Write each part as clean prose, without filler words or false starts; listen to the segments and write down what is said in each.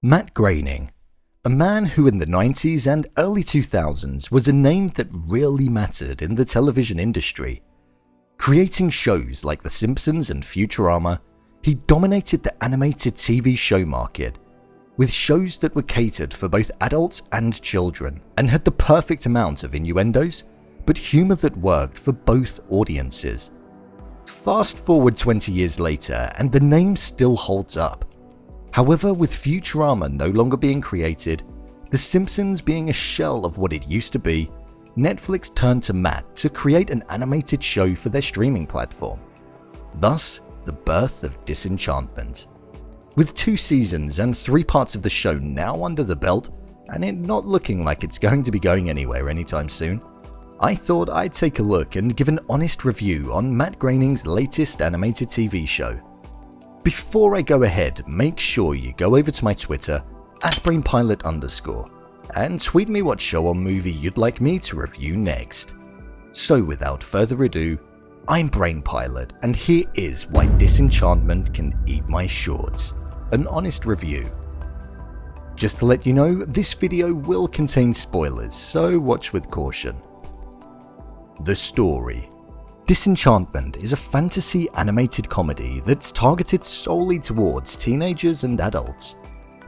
Matt Groening, a man who in the 90s and early 2000s was a name that really mattered in the television industry. Creating shows like The Simpsons and Futurama, he dominated the animated TV show market, with shows that were catered for both adults and children, and had the perfect amount of innuendos, but humour that worked for both audiences. Fast forward 20 years later, and the name still holds up. However, with Futurama no longer being created, The Simpsons being a shell of what it used to be, Netflix turned to Matt to create an animated show for their streaming platform. Thus, the birth of Disenchantment. With 2 seasons and 3 parts of the show now under the belt, and it not looking like it's going to be going anywhere anytime soon, I thought I'd take a look and give an honest review on Matt Groening's latest animated TV show. Before I go ahead, make sure you go over to my Twitter, @BrainPilot_, and tweet me what show or movie you'd like me to review next. So without further ado, I'm BrainPilot, and here is why Disenchantment can eat my shorts. An honest review. Just to let you know, this video will contain spoilers, so watch with caution. The story. Disenchantment is a fantasy animated comedy that's targeted solely towards teenagers and adults.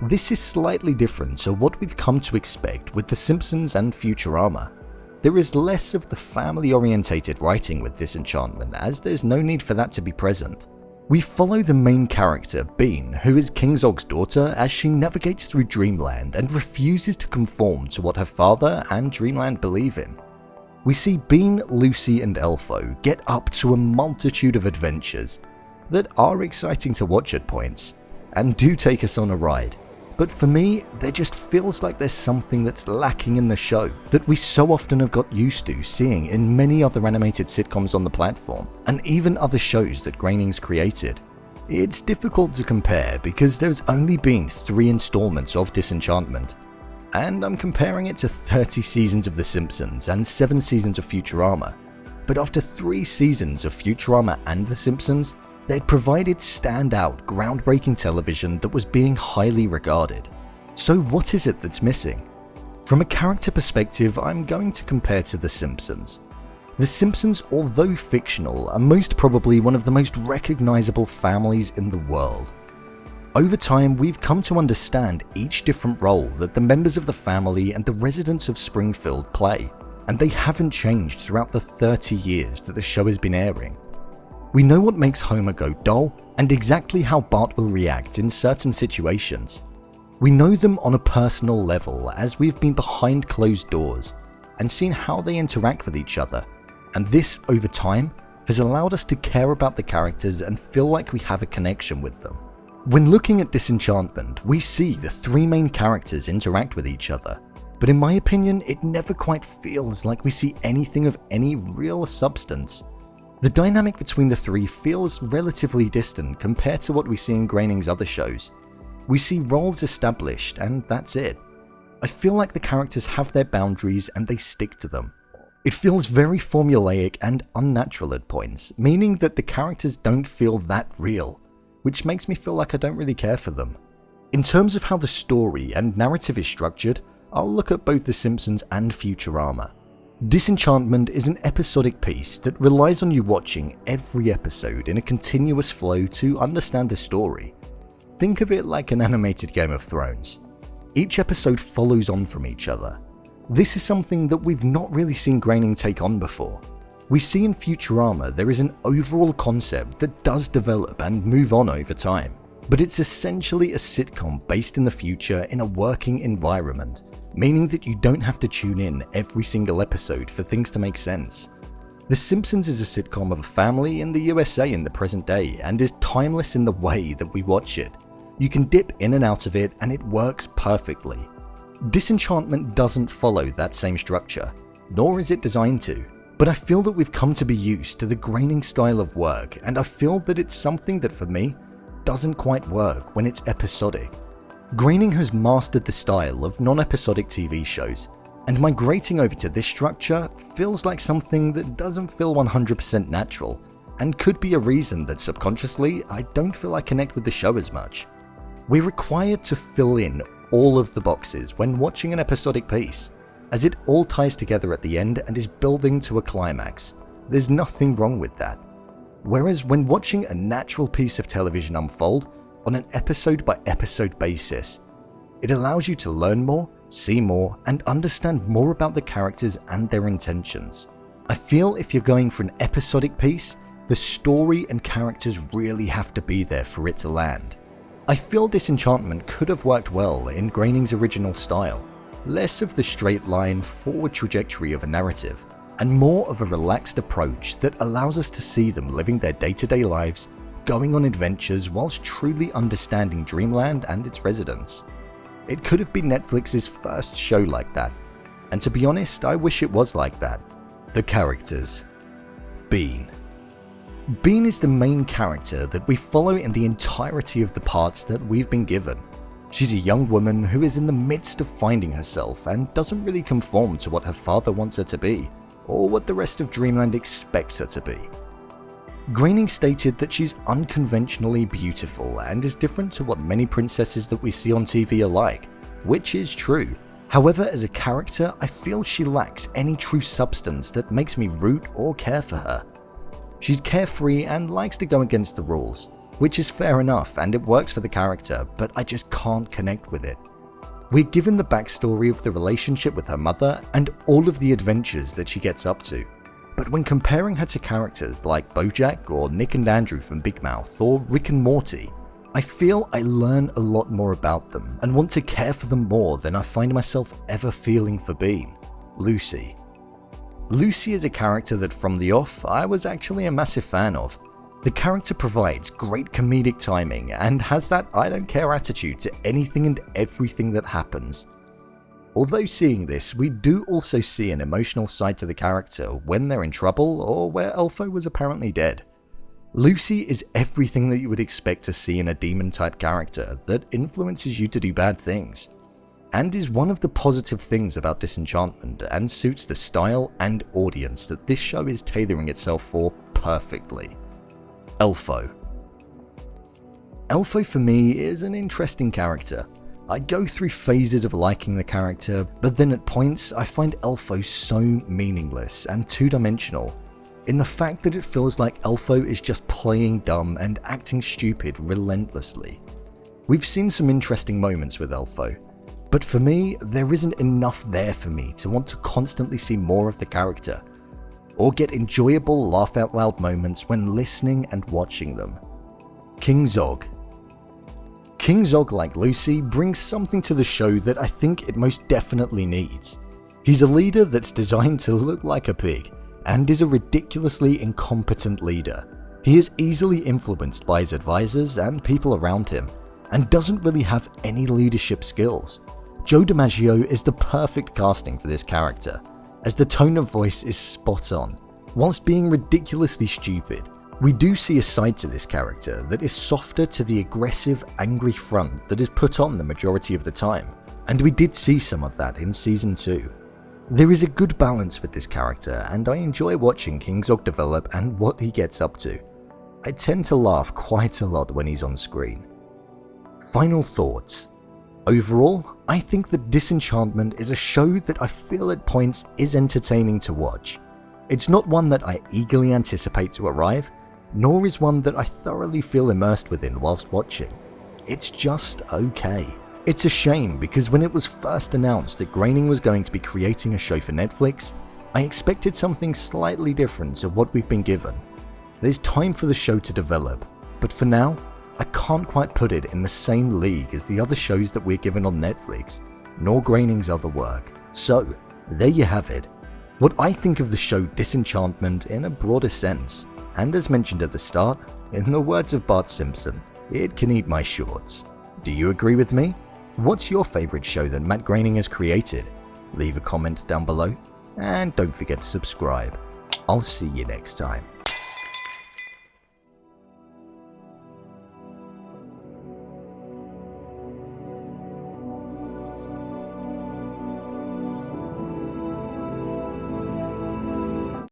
This is slightly different to what we've come to expect with The Simpsons and Futurama. There is less of the family-orientated writing with Disenchantment, as there's no need for that to be present. We follow the main character, Bean, who is Kingzog's daughter, as she navigates through Dreamland and refuses to conform to what her father and Dreamland believe in. We see Bean, Lucy and Elfo get up to a multitude of adventures that are exciting to watch at points, and do take us on a ride. But for me, there just feels like there's something that's lacking in the show that we so often have got used to seeing in many other animated sitcoms on the platform, and even other shows that Groening's created. It's difficult to compare because there's only been 3 installments of Disenchantment, and I'm comparing it to 30 seasons of The Simpsons and 7 seasons of Futurama. But after 3 seasons of Futurama and The Simpsons, they'd provided standout, groundbreaking television that was being highly regarded. So what is it that's missing? From a character perspective, I'm going to compare to The Simpsons. The Simpsons, although fictional, are most probably one of the most recognizable families in the world. Over time, we've come to understand each different role that the members of the family and the residents of Springfield play, and they haven't changed throughout the 30 years that the show has been airing. We know what makes Homer go dull, and exactly how Bart will react in certain situations. We know them on a personal level as we've been behind closed doors and seen how they interact with each other, and this, over time, has allowed us to care about the characters and feel like we have a connection with them. When looking at Disenchantment, we see the 3 main characters interact with each other, but in my opinion, it never quite feels like we see anything of any real substance. The dynamic between the 3 feels relatively distant compared to what we see in Groening's other shows. We see roles established, and that's it. I feel like the characters have their boundaries and they stick to them. It feels very formulaic and unnatural at points, meaning that the characters don't feel that real, which makes me feel like I don't really care for them. In terms of how the story and narrative is structured, I'll look at both The Simpsons and Futurama. Disenchantment is an episodic piece that relies on you watching every episode in a continuous flow to understand the story. Think of it like an animated Game of Thrones. Each episode follows on from each other. This is something that we've not really seen Groening take on before. We see in Futurama there is an overall concept that does develop and move on over time, but it's essentially a sitcom based in the future in a working environment, meaning that you don't have to tune in every single episode for things to make sense. The Simpsons is a sitcom of a family in the USA in the present day and is timeless in the way that we watch it. You can dip in and out of it and it works perfectly. Disenchantment doesn't follow that same structure, nor is it designed to. But I feel that we've come to be used to the Groening style of work, and I feel that it's something that for me doesn't quite work when it's episodic. Groening has mastered the style of non-episodic TV shows, and migrating over to this structure feels like something that doesn't feel 100% natural, and could be a reason that subconsciously I don't feel I connect with the show as much. We're required to fill in all of the boxes when watching an episodic piece, as it all ties together at the end and is building to a climax. There's nothing wrong with that. Whereas when watching a natural piece of television unfold on an episode-by-episode basis, it allows you to learn more, see more, and understand more about the characters and their intentions. I feel if you're going for an episodic piece, the story and characters really have to be there for it to land. I feel Disenchantment could have worked well in Groening's original style, less of the straight line forward trajectory of a narrative, and more of a relaxed approach that allows us to see them living their day-to-day lives, going on adventures whilst truly understanding Dreamland and its residents. It could have been Netflix's first show like that, and to be honest, I wish it was like that. The characters. Bean. Bean is the main character that we follow in the entirety of the parts that we've been given. She's a young woman who is in the midst of finding herself and doesn't really conform to what her father wants her to be, or what the rest of Dreamland expects her to be. Groening stated that she's unconventionally beautiful and is different to what many princesses that we see on TV are like, which is true. However, as a character, I feel she lacks any true substance that makes me root or care for her. She's carefree and likes to go against the rules, which is fair enough and it works for the character, but I just can't connect with it. We're given the backstory of the relationship with her mother and all of the adventures that she gets up to, but when comparing her to characters like Bojack or Nick and Andrew from Big Mouth or Rick and Morty, I feel I learn a lot more about them and want to care for them more than I find myself ever feeling for Bean. Lucy. Lucy is a character that from the off I was actually a massive fan of. The character provides great comedic timing and has that I don't care attitude to anything and everything that happens. Although seeing this, we do also see an emotional side to the character when they're in trouble or where Elfo was apparently dead. Lucy is everything that you would expect to see in a demon type character that influences you to do bad things, and is one of the positive things about Disenchantment and suits the style and audience that this show is tailoring itself for perfectly. Elfo. Elfo for me is an interesting character. I go through phases of liking the character, but then at points I find Elfo so meaningless and two-dimensional, in the fact that it feels like Elfo is just playing dumb and acting stupid relentlessly. We've seen some interesting moments with Elfo, but for me, there isn't enough there for me to want to constantly see more of the character, or get enjoyable laugh-out-loud moments when listening and watching them. Kingzog. Kingzog, like Lucy, brings something to the show that I think it most definitely needs. He's a leader that's designed to look like a pig, and is a ridiculously incompetent leader. He is easily influenced by his advisors and people around him, and doesn't really have any leadership skills. Joe DiMaggio is the perfect casting for this character, as the tone of voice is spot on. Whilst being ridiculously stupid, we do see a side to this character that is softer to the aggressive, angry front that is put on the majority of the time, and we did see some of that in Season 2. There is a good balance with this character, and I enjoy watching Kingzog develop and what he gets up to. I tend to laugh quite a lot when he's on screen. Final thoughts. Overall, I think that Disenchantment is a show that I feel at points is entertaining to watch. It's not one that I eagerly anticipate to arrive, nor is one that I thoroughly feel immersed within whilst watching. It's just okay. It's a shame because when it was first announced that Groening was going to be creating a show for Netflix, I expected something slightly different to what we've been given. There's time for the show to develop, but for now, I can't quite put it in the same league as the other shows that we're given on Netflix, nor Groening's other work. So, there you have it. What I think of the show Disenchantment in a broader sense, and as mentioned at the start, in the words of Bart Simpson, it can eat my shorts. Do you agree with me? What's your favourite show that Matt Groening has created? Leave a comment down below, and don't forget to subscribe. I'll see you next time.